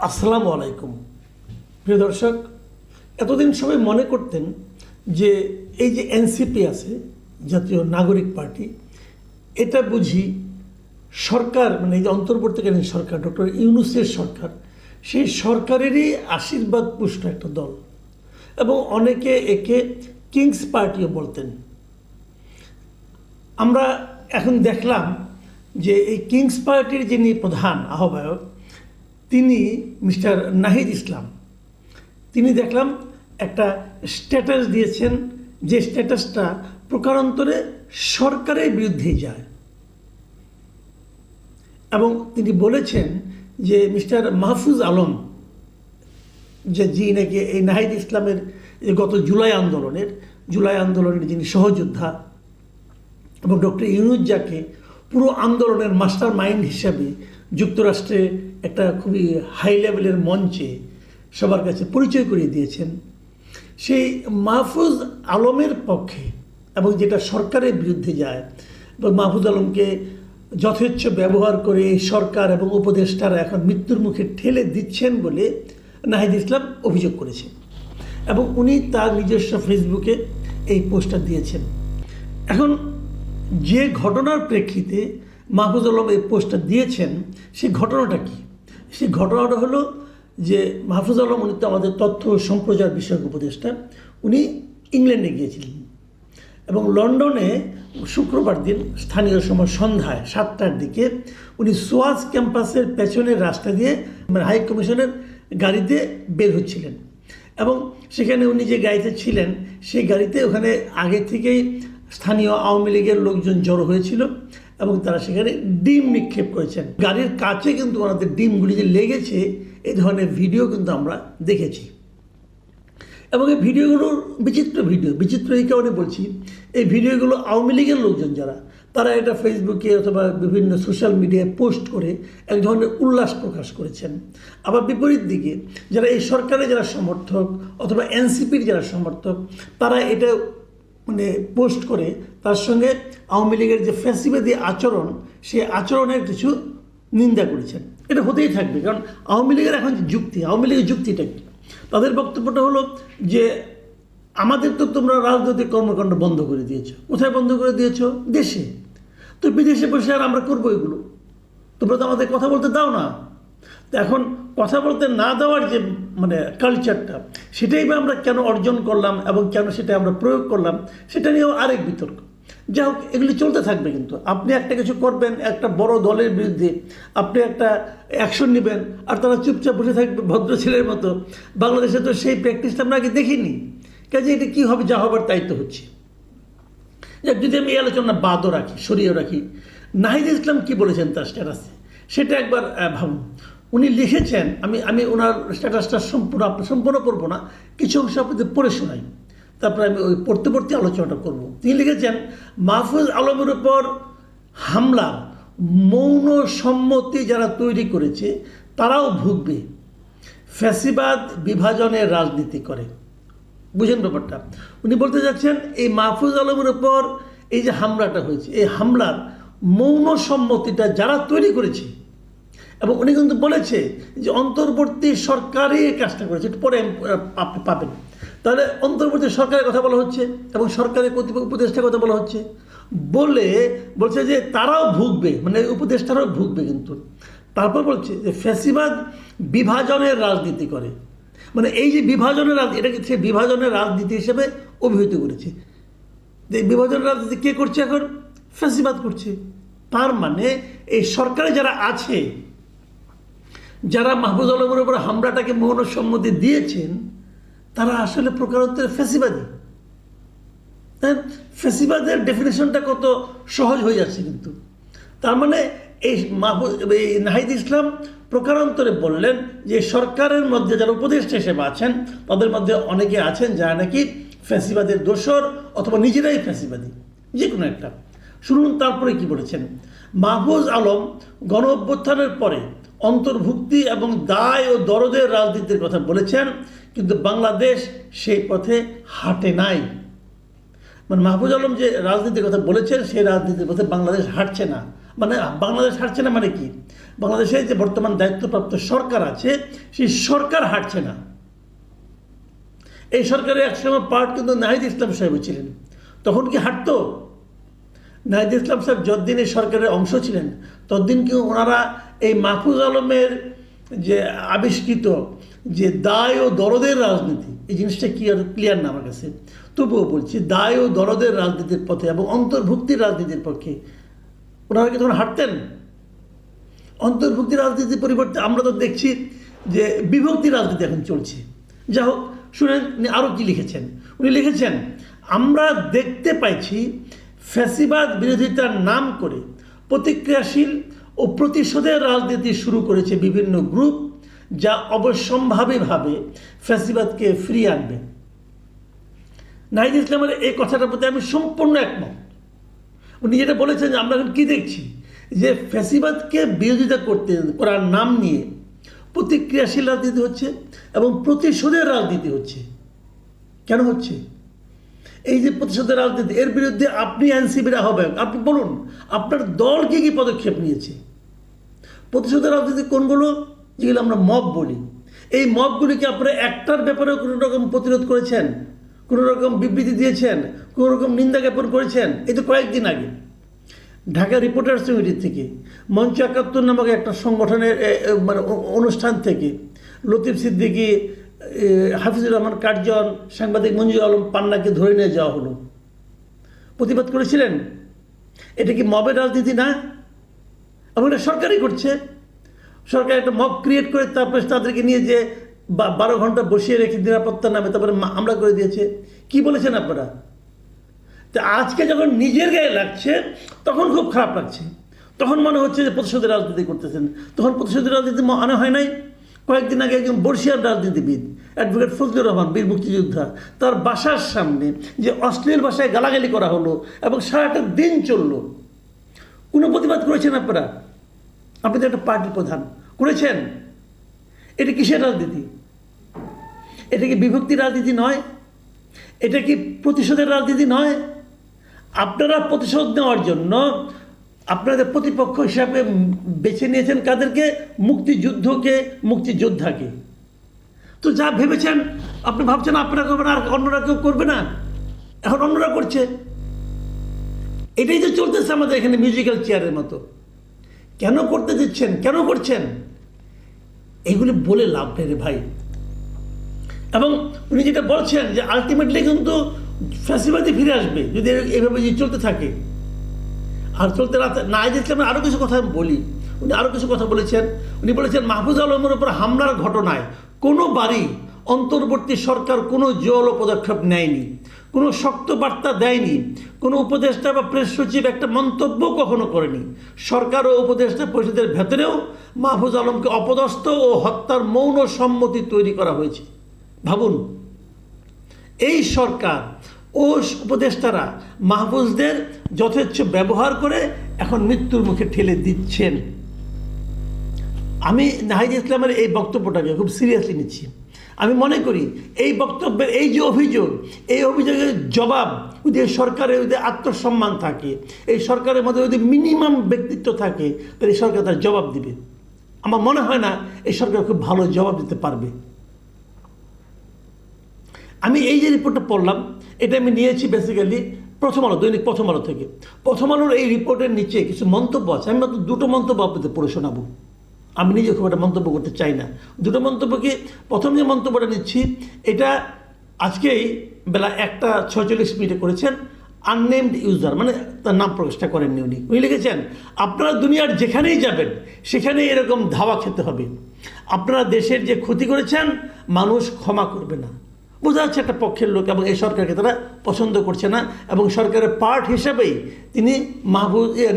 আসসালামু আলাইকুম প্রিয় দর্শক। এতদিন সবাই মনে করতেন যে এই যে এনসিপি আছে, জাতীয় নাগরিক পার্টি, এটা বুঝি সরকার, মানে এই যে অন্তর্বর্তীকালীন সরকার, ডক্টর ইউনূসের সরকার, সেই সরকারেরই আশীর্বাদ পুষ্ট একটা দল, এবং অনেকে একে কিংস পার্টিও বলতেন। আমরা এখন দেখলাম যে এই কিংস পার্টির যিনি প্রধান আহ্বায়ক, তিনি মিস্টার নাহিদ ইসলাম, তিনি দেখলাম একটা স্ট্যাটাস দিয়েছেন, যে স্ট্যাটাসটা প্রকারান্তরে সরকারের বিরুদ্ধেই যায়, এবং তিনি বলেছেন যে মিস্টার মাহফুজ আলম, যে নাকি এই নাহিদ ইসলামের গত জুলাই আন্দোলনের যিনি সহযোদ্ধা, এবং ডক্টর ইউনূস যাকে পুরো আন্দোলনের মাস্টার মাইন্ড হিসাবে যুক্তরাষ্ট্রে একটা খুবই হাই লেভেলের মঞ্চে সবার কাছে পরিচয় করিয়ে দিয়েছেন, সেই মাহফুজ আলমের পক্ষে, এবং যেটা সরকারের বিরুদ্ধে যায়, এবং মাহফুজ আলমকে যথেচ্ছ ব্যবহার করে এই সরকার এবং উপদেষ্টারা এখন মৃত্যুর মুখে ঠেলে দিচ্ছেন বলে নাহিদ ইসলাম অভিযোগ করেছেন, এবং উনি তার নিজস্ব ফেসবুকে এই পোস্টটা দিয়েছেন। এখন যে ঘটনার প্রেক্ষিতে মাহফুজ আলম এই পোস্টটা দিয়েছেন, সেই ঘটনাটা কি? সেই ঘটনাটা হলো যে মাহফুজ আলম, উনি তো আমাদের তথ্য সম্প্রচার বিষয়ক উপদেষ্টা, উনি ইংল্যান্ডে গিয়েছিলেন, এবং লন্ডনে শুক্রবার দিন স্থানীয় সময় সন্ধ্যায় 7টার দিকে উনি সোয়াজ ক্যাম্পাসের পেছনের রাস্তা দিয়ে, মানে হাই কমিশনের গাড়িতে বের হচ্ছিলেন, এবং সেখানে উনি যে গাড়িতে ছিলেন সেই গাড়িতে ওখানে আগে থেকেই স্থানীয় আওয়ামী লীগের লোকজন জড়ো হয়েছিল, এবং তারা সেখানে ডিম নিক্ষেপ করেছেন। গাড়ির কাছে কিন্তু ওনাদের ডিমগুলি যে লেগেছে, এই ধরনের ভিডিও কিন্তু আমরা দেখেছি, এবং এই ভিডিওগুলোর বিচিত্র এই কারণে বলছি, এই ভিডিওগুলো আওয়ামী লীগের লোকজন যারা, তারা এটা ফেসবুকে অথবা বিভিন্ন সোশ্যাল মিডিয়ায় পোস্ট করে এক ধরনের উল্লাস প্রকাশ করেছেন। আবার বিপরীত দিকে যারা এই সরকারের যারা সমর্থক অথবা এনসিপির যারা সমর্থক, তারা এটা মানে পোস্ট করে তার সঙ্গে আওয়ামী লীগের যে ফ্যাসিবাদী আচরণ, সেই আচরণের কিছু নিন্দা করেছেন। এটা হতেই থাকবে, কারণ আওয়ামী লীগের এখন যে যুক্তি, আওয়ামী লীগের যুক্তিটা কি? তাদের বক্তব্যটা হলো যে আমাদের তো তোমরা রাজনৈতিক কর্মকাণ্ড বন্ধ করে দিয়েছো। কোথায় বন্ধ করে দিয়েছো? দেশে। তো বিদেশে বসে আর আমরা করবো এগুলো? তোমরা তো আমাদের কথা বলতে দাও না। তো এখন কথা বলতে না দেওয়ার যে মানে কালচারটা, সেটাই বা আমরা কেন অর্জন করলাম এবং কেন সেটা আমরা প্রয়োগ করলাম, সেটা নিয়েও আরেক বিতর্ক। যাই হোক, এগুলি চলতে থাকবে। কিন্তু আপনি একটা কিছু করবেন, একটা বড় দলের বিরুদ্ধে আপনি একটা অ্যাকশন নেবেন, আর তারা চুপচাপ বসে থাকবে ভদ্র ছেলের মতো। বাংলাদেশে তো সেই প্র্যাকটিসটা আমরা আগে দেখিনি, কাজে এটা কী হবে, যা হবার তাই তো হচ্ছে। যদি আমি এই আলোচনা বাদও রাখি, সরিয়েও রাখি, নাহিদ ইসলাম কি বলেছেন তার স্ট্যাটাসে, সেটা একবার ভাবুন। উনি লিখেছেন, আমি ওনার স্ট্যাটাসটা সম্পূর্ণ করবো না, কিছু অংশ আপনাদের পড়ে শোনাই, তারপরে আমি ওই পড়তে আলোচনাটা করব। তিনি লিখেছেন, মাহফুজ আলমের উপর হামলা মৌন সম্মতি যারা তৈরি করেছে তারাও ভুগবে, ফ্যাসিবাদ বিভাজনের রাজনীতি করে। বুঝেন ব্যাপারটা? উনি বলতে যাচ্ছেন এই মাহফুজ আলমের উপর এই যে হামলাটা হয়েছে, এই হামলার মৌন সম্মতিটা যারা তৈরি করেছে, এবং উনি কিন্তু বলেছে যে অন্তর্বর্তী সরকারই এই কাজটা করেছে, একটু পরে আপনি পাবেন। তাহলে অন্তর্বর্তী সরকারের কথা বলা হচ্ছে এবং সরকারের কর্তৃপক্ষ উপদেষ্টার কথা বলা হচ্ছে, বলছে যে তারাও ভুগবে, মানে উপদেষ্টারাও ভুগবে। কিন্তু তারপর বলছে যে ফ্যাসিবাদ বিভাজনের রাজনীতি করে, মানে এই যে বিভাজনের রাজনীতি, এটাকে সে বিভাজনের রাজনীতি হিসেবে অভিহিত করেছে। যে বিভাজনের রাজনীতি কে করছে? এখন ফ্যাসিবাদ করছে। তার মানে এই সরকারে যারা আছে, যারা মাহফুজ আলমের উপর হামলাটাকে মৌন সম্মতি দিয়েছেন, তারা আসলে প্রকারান্তরে ফ্যাসিবাদী। ফ্যাসিবাদের ডেফিনেশনটা কত সহজ হয়ে যাচ্ছে। কিন্তু তার মানে এই নাহিদ ইসলাম প্রকারান্তরে বললেন যে সরকারের মধ্যে যারা উপদেষ্টা হিসেবে আছেন, তাদের মধ্যে অনেকে আছেন যারা নাকি ফ্যাসিবাদের দোসর অথবা নিজেরাই ফ্যাসিবাদী, যে কোনো একটা। শুনুন তারপরে কি বলেছেন। মাহফুজ আলম গণ অভ্যুত্থানের পরে অন্তর্ভুক্তি এবং দায় ও দরদের রাজনীতির কথা বলেছেন, কিন্তু বাংলাদেশ সেই পথে হাঁটে নাই। মানে মাহফুজ আলম যে রাজনীতির কথা বলেছেন, সেই রাজনীতির পথে বাংলাদেশ হাঁটছে না। মানে বাংলাদেশ হাঁটছে না মানে কি? বাংলাদেশে যে বর্তমান দায়িত্বপ্রাপ্ত সরকার আছে সেই সরকার হাঁটছে না। এই সরকারের একসময় পার্ট কিন্তু নাহিদ ইসলাম সাহেব ছিলেন, তখন কি হাঁটতো? নাহিদ ইসলাম সাহেব যতদিন এই সরকারের অংশ ছিলেন ততদিন কি ওনারা এই মাহফুজ আলমের যে আবিষ্কৃত যে দায় ও দরদের রাজনীতি, এই জিনিসটা ক্লিয়ার না আমার কাছে, তবুও বলছি দায় ও দরদের রাজনীতির পথে এবং অন্তর্ভুক্তির রাজনীতির পক্ষে ওনারা কি তখন হাঁটতেন? অন্তর্ভুক্তি রাজনীতির পরিবর্তে আমরা তো দেখছি যে বিভক্তি রাজনীতি এখন চলছে। যা হোক, শুনেন আরও কি লিখেছেন। উনি লিখেছেন, আমরা দেখতে পাইছি ফ্যাসিবাদ বিরোধিতার নাম করে প্রতিক্রিয়াশীল ও প্রতিশোধের রাজনীতি শুরু করেছে বিভিন্ন গ্রুপ, যা অবশ্যম্ভাবীভাবে ফ্যাসিবাদকে ফিরিয়ে আনবে। নাহিদ ইসলামের এই কথাটার প্রতি আমি সম্পূর্ণ একমত। উনি যেটা বলেছেন যে আমরা এখন কী দেখছি যে ফ্যাসিবাদকে বিরোধিতা করার নাম নিয়ে প্রতিক্রিয়াশীল রাজনীতি হচ্ছে এবং প্রতিশোধের রাজনীতি হচ্ছে। কেন হচ্ছে এই যে প্রতিশোধের রাজনীতি? এর বিরুদ্ধে আপনি এনসিপির আহ্বায়ক, আপনি বলুন আপনার দল কী কী পদক্ষেপ নিয়েছে? প্রতিশোধের রাজনীতি কোনগুলো? যেগুলো আমরা মব বলি। এই মবগুলিকে আপনারা একটার ব্যাপারেও কোনো রকম প্রতিরোধ করেছেন, কোনো রকম বিবৃতি দিয়েছেন, কোনো রকম নিন্দা জ্ঞাপন করেছেন? এই তো কয়েকদিন আগে ঢাকা রিপোর্টার্স ইউনিটি থেকে, মঞ্চ ৭১ নামক একটা সংগঠনের মানে অনুষ্ঠান থেকে লতিফ সিদ্দিকী, হাফিজুর রহমান কার্জন, সাংবাদিক মঞ্জুর আলম পান্নাকে ধরে নিয়ে যাওয়া হলো। প্রতিবাদ করেছিলেন। এটা কি মবের রাজনীতি না? এবং এটা সরকারই করছে। সরকার একটা মব ক্রিয়েট করে তারপরে তাদেরকে নিয়ে যে ১২ ঘন্টা বসিয়ে রেখে নিরাপত্তার নামে তারপরে হামলা করে দিয়েছে। কি বলেছেন আপনারা? তো আজকে যখন নিজের গায়ে লাগছে তখন খুব খারাপ লাগছে, তখন মনে হচ্ছে যে প্রতিশোধের রাজনীতি করতেছেন। তখন প্রতিশোধের রাজনীতি মনে হয় নাই? কয়েকদিন আগে একজন বর্ষিয়ান রাজনীতিবিদ অ্যাডভোকেট ফজলুর রহমান, বীর মুক্তিযোদ্ধা, তার বাসার সামনে যে অশ্লীল ভাষায় গালাগালি করা হলো এবং সারাটা দিন চলল, কোনো প্রতিবাদ করেছেন আপনারা? আপনি তো একটা পার্টির প্রধান, করেছেন? এটা কিসের রাজনীতি? এটা কি বিভক্তির রাজনীতি নয়? এটা কি প্রতিশোধের রাজনীতি নয়? আপনারা প্রতিশোধ নেওয়ার জন্য আপনাদের প্রতিপক্ষ হিসাবে বেছে নিয়েছেন কাদেরকে? মুক্তিযুদ্ধকে, মুক্তিযোদ্ধাকে। তো যা ভেবেছেন, আপনি ভাবছেন আপনারা করবেন আর অন্যরা কেউ করবে না, এখন অন্যরা করছে। এটাই তো চলতেছে আমাদের এখানে মিউজিক্যাল চেয়ারের মতো। কেন করতে দিচ্ছেন? কেন করছেন? এগুলি বলে লাভ নেই রে ভাই। এবং উনি যেটা বলছেন যে আলটিমেটলি কিন্তু ফ্যাসিবাদই ফিরে আসবে যদি এইভাবে চলতে থাকে। আর চলতে নাহিদ ইসলামের আরও কিছু কথা বলি। উনি আরও কিছু কথা বলেছেন। উনি বলেছেন মাহফুজ আলমের উপর হামলার ঘটনায় কোনোবারই অন্তর্বর্তী সরকার কোনো জোরালো পদক্ষেপ নেয়নি, কোনো শক্ত বার্তা দেয়নি, কোনো উপদেষ্টা বা প্রেস সচিব একটা মন্তব্য কখনো করেনি। সরকার ও উপদেষ্টা পরিষদের ভেতরেও মাহফুজ আলমকে অপদস্থ ও হত্যার মৌন সম্মতি তৈরি করা হয়েছে। ভাবুন, এই সরকার ও উপদেষ্টারা মাহফুজদের যথেচ্ছ ব্যবহার করে এখন মৃত্যুর মুখে ঠেলে দিচ্ছেন। আমি নাহিদ ইসলামের এই বক্তব্যটাকে খুব সিরিয়াসলি নিচ্ছি। আমি মনে করি এই বক্তব্যের এই যে অভিযোগ, এই অভিযোগের জবাব যদি সরকারের যদি আত্মসম্মান থাকে, এই সরকারের মধ্যে যদি মিনিমাম ব্যক্তিত্ব থাকে, তাহলে এই সরকার তার জবাব দিবে। আমার মনে হয় না এই সরকার খুব ভালো জবাব দিতে পারবে। আমি এই যে রিপোর্টটা পড়লাম, এটা আমি নিয়েছি বেসিক্যালি প্রথম আলো, দৈনিক প্রথম আলো থেকে। প্রথম আলোর এই রিপোর্টের নিচে কিছু মন্তব্য আছে, আমি মাত্র দুটো মন্তব্য আপনাদের পড়ে শোনাবো। আমি নিজে খুব একটা মন্তব্য করতে চাই না। দুটো মন্তব্যকে, প্রথম যে মন্তব্যটা নিচ্ছি এটা আজকেই বেলা 1:46 করেছেন আননেমড ইউজার, মানে তার নাম প্রকাশটা করেননি উনি। উনি লিখেছেন, আপনারা দুনিয়ার যেখানেই যাবেন সেখানেই এরকম ধাওয়া খেতে হবে। আপনারা দেশের যে ক্ষতি করেছেন মানুষ ক্ষমা করবে না। বোঝা যাচ্ছে একটা পক্ষের লোক এবং এই সরকারকে তারা পছন্দ করছে না এবং সরকারের পার্ট হিসাবেই তিনি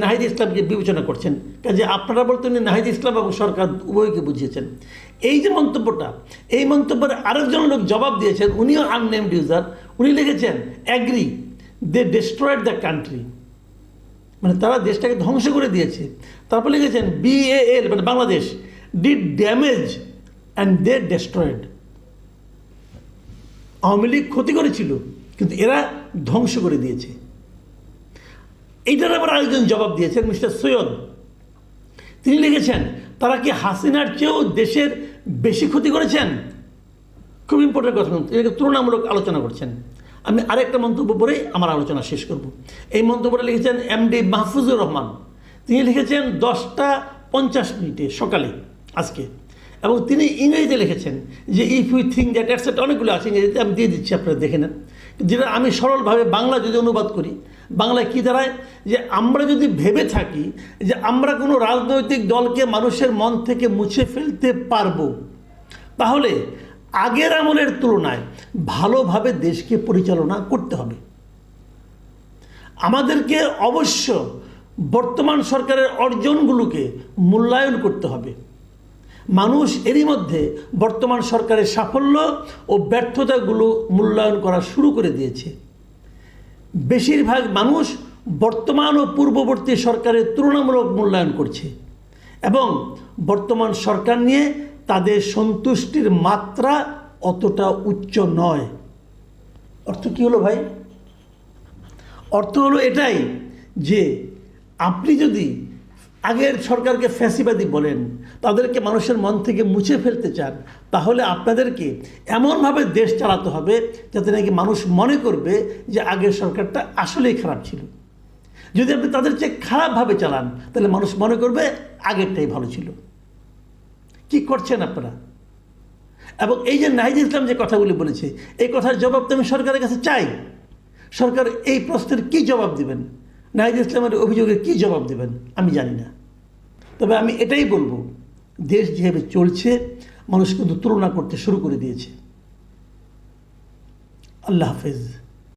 নাহিদ ইসলামকে বিবেচনা করছেন। কাজে আপনারা বলতে উনি নাহিদ ইসলাম এবং সরকার উভয়কে বুঝিয়েছেন। এই যে মন্তব্যটা, এই মন্তব্যের আরেকজন লোক জবাব দিয়েছেন, উনিও আননেমড ইউজার। উনি লিখেছেন, agree they destroyed the country, মানে তারা দেশটাকে ধ্বংস করে দিয়েছে। তারপর লিখেছেন BAL মানে Bangladesh did damage and they destroyed. Awami League ক্ষতি করেছিল কিন্তু এরা ধ্বংস করে দিয়েছে। এইটার আবার আরেকজন জবাব দিয়েছেন মিস্টার সৈয়দ। তিনি লিখেছেন, তারা কি হাসিনার চেয়েও দেশের বেশি ক্ষতি করেছেন? খুব ইম্পর্টেন্ট কথা, এটাকে তুলনামূলক আলোচনা করছেন। আমি আরেকটা মন্তব্য পড়েই আমার আলোচনা শেষ করব। এই মন্তব্যটা লিখেছেন এমডি মাহফুজুর রহমান। তিনি লিখেছেন 10:50 সকালে আজকে, এবং তিনি ইংরেজিতে লিখেছেন যে ইফ ইউ থিঙ্ক দ্যাট অ্যাটসেপ্ট, অনেকগুলো আছে ইংরেজিতে, আমি দিয়ে দিচ্ছি, আপনারা দেখে নেন। যেটা আমি সরলভাবে বাংলা যদি অনুবাদ করি, বাংলায় কী দাঁড়ায়, যে আমরা যদি ভেবে থাকি যে আমরা কোনো রাজনৈতিক দলকে মানুষের মন থেকে মুছে ফেলতে পারবো, তাহলে আগের আমলের তুলনায় ভালোভাবে দেশকে পরিচালনা করতে হবে। আমাদেরকে অবশ্য বর্তমান সরকারের অর্জনগুলোকে মূল্যায়ন করতে হবে। মানুষ এরই মধ্যে বর্তমান সরকারের সাফল্য ও ব্যর্থতাগুলো মূল্যায়ন করা শুরু করে দিয়েছে। বেশিরভাগ মানুষ বর্তমান ও পূর্ববর্তী সরকারের তুলনামূলক মূল্যায়ন করছে, এবং বর্তমান সরকার নিয়ে তাদের সন্তুষ্টির মাত্রা অতটা উচ্চ নয়। অর্থ কী হলো ভাই? অর্থ হলো এটাই যে আপনি যদি আগের সরকারকে ফ্যাসিবাদী বলেন, তাদেরকে মানুষের মন থেকে মুছে ফেলতে চান, তাহলে আপনাদেরকে এমনভাবে দেশ চালাতে হবে যাতে নাকি মানুষ মনে করবে যে আগের সরকারটা আসলেই খারাপ ছিল। যদি আপনি তাদের চেয়ে খারাপভাবে চালান, তাহলে মানুষ মনে করবে আগেরটাই ভালো ছিল। কি করছেন আপনারা? এবং এই যে নাহিদ ইসলাম যে কথাগুলি বলেছে, এই কথার জবাব তো আমি সরকারের কাছে চাই। সরকার এই প্রশ্নের কি জবাব দেবেন, নাহিদ ইসলামের অভিযোগের কি জবাব দেবেন আমি জানি না। তবে আমি এটাই বলবো, দেশ যেভাবে চলছে মানুষ কিন্তু তুলনা করতে শুরু করে দিয়েছে। আল্লাহ হাফেজ।